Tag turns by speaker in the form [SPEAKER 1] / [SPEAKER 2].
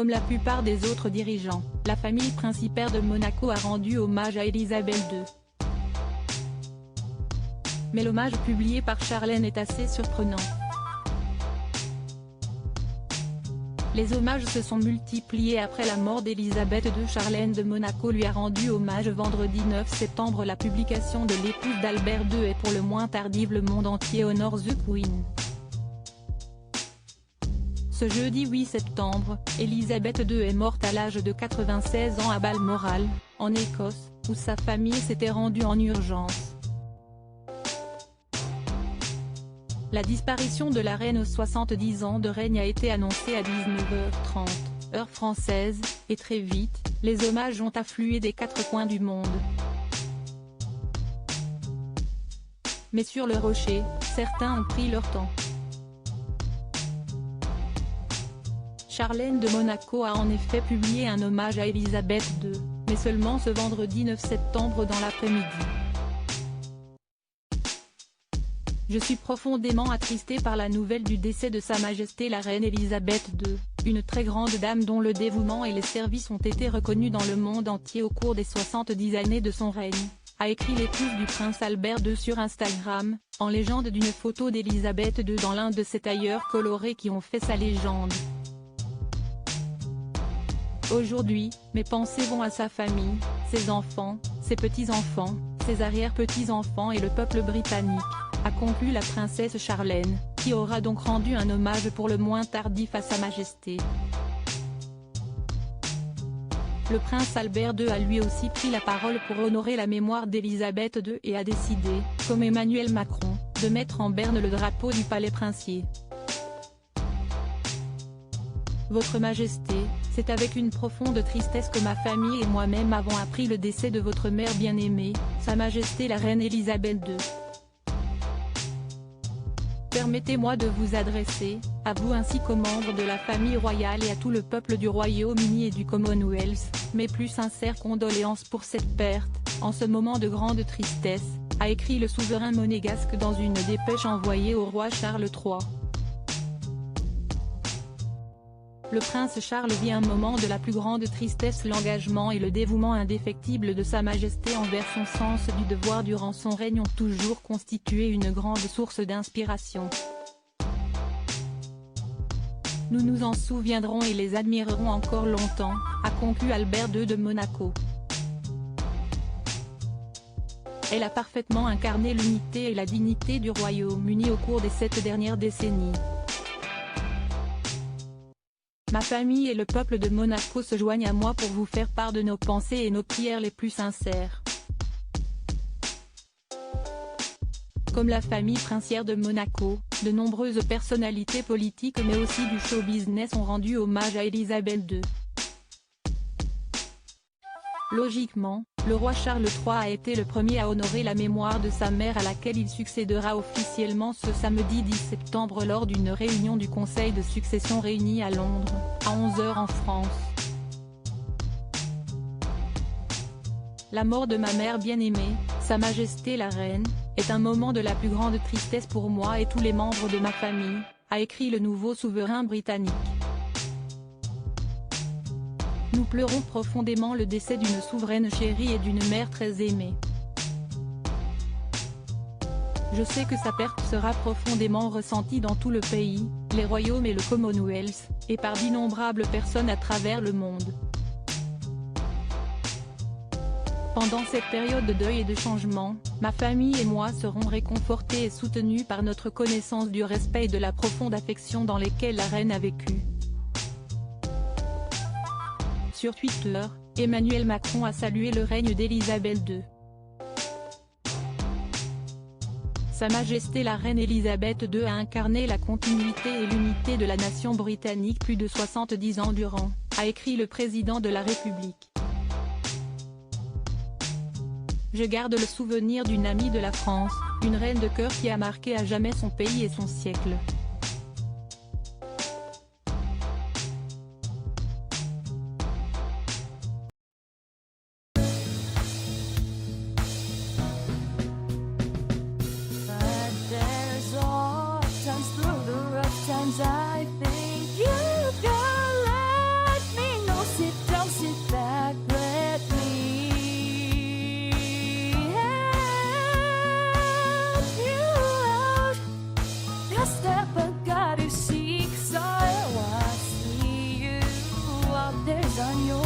[SPEAKER 1] Comme la plupart des autres dirigeants, la famille principaire de Monaco a rendu hommage à Elisabeth II. Mais l'hommage publié par Charlène est assez surprenant. Les hommages se sont multipliés après la mort d'Elisabeth II. Charlène de Monaco lui a rendu hommage vendredi 9 septembre. La publication de l'épouse d'Albert II est pour le moins tardive. Le monde entier honore The Queen. Ce jeudi 8 septembre, Elisabeth II est morte à l'âge de 96 ans à Balmoral, en Écosse, où sa famille s'était rendue en urgence. La disparition de la reine aux 70 ans de règne a été annoncée à 19h30, heure française, et très vite, les hommages ont afflué des quatre coins du monde. Mais sur le rocher, certains ont pris leur temps. Charlène de Monaco a en effet publié un hommage à Elisabeth II, mais seulement ce vendredi 9 septembre dans l'après-midi. Je suis profondément attristée par la nouvelle du décès de Sa Majesté la Reine Elisabeth II, une très grande dame dont le dévouement et les services ont été reconnus dans le monde entier au cours des 70 années de son règne, a écrit l'épouse du prince Albert II sur Instagram, en légende d'une photo d'Elisabeth II dans l'un de ses tailleurs colorés qui ont fait sa légende. Aujourd'hui, mes pensées vont à sa famille, ses enfants, ses petits-enfants, ses arrière-petits-enfants et le peuple britannique, a conclu la princesse Charlène, qui aura donc rendu un hommage pour le moins tardif à Sa Majesté. Le prince Albert II a lui aussi pris la parole pour honorer la mémoire d'Elisabeth II et a décidé, comme Emmanuel Macron, de mettre en berne le drapeau du palais princier. Votre Majesté, c'est avec une profonde tristesse que ma famille et moi-même avons appris le décès de votre mère bien-aimée, Sa Majesté la Reine Elisabeth II. Permettez-moi de vous adresser, à vous ainsi qu'aux membres de la famille royale et à tout le peuple du Royaume-Uni et du Commonwealth, mes plus sincères condoléances pour cette perte, en ce moment de grande tristesse, a écrit le souverain monégasque dans une dépêche envoyée au roi Charles III. Le prince Charles vit un moment de la plus grande tristesse. L'engagement et le dévouement indéfectible de Sa Majesté envers son sens du devoir durant son règne ont toujours constitué une grande source d'inspiration. Nous nous en souviendrons et les admirerons encore longtemps, a conclu Albert II de Monaco. Elle a parfaitement incarné l'unité et la dignité du Royaume-Uni au cours des 7 dernières décennies. Ma famille et le peuple de Monaco se joignent à moi pour vous faire part de nos pensées et nos prières les plus sincères. Comme la famille princière de Monaco, de nombreuses personnalités politiques mais aussi du show business ont rendu hommage à Elisabeth II. Logiquement, le roi Charles III a été le premier à honorer la mémoire de sa mère à laquelle il succédera officiellement ce samedi 10 septembre lors d'une réunion du Conseil de succession réunie à Londres, à 11h en France. La mort de ma mère bien-aimée, Sa Majesté la Reine, est un moment de la plus grande tristesse pour moi et tous les membres de ma famille, a écrit le nouveau souverain britannique. Nous pleurons profondément le décès d'une souveraine chérie et d'une mère très aimée. Je sais que sa perte sera profondément ressentie dans tout le pays, les royaumes et le Commonwealth, et par d'innombrables personnes à travers le monde. Pendant cette période de deuil et de changement, ma famille et moi serons réconfortés et soutenus par notre connaissance du respect et de la profonde affection dans lesquels la reine a vécu. Sur Twitter, Emmanuel Macron a salué le règne d'Elisabeth II. Sa Majesté la Reine Elisabeth II a incarné la continuité et l'unité de la nation britannique plus de 70 ans durant, a écrit le président de la République. Je garde le souvenir d'une amie de la France, une reine de cœur qui a marqué à jamais son pays et son siècle.
[SPEAKER 2] I think you can let me on your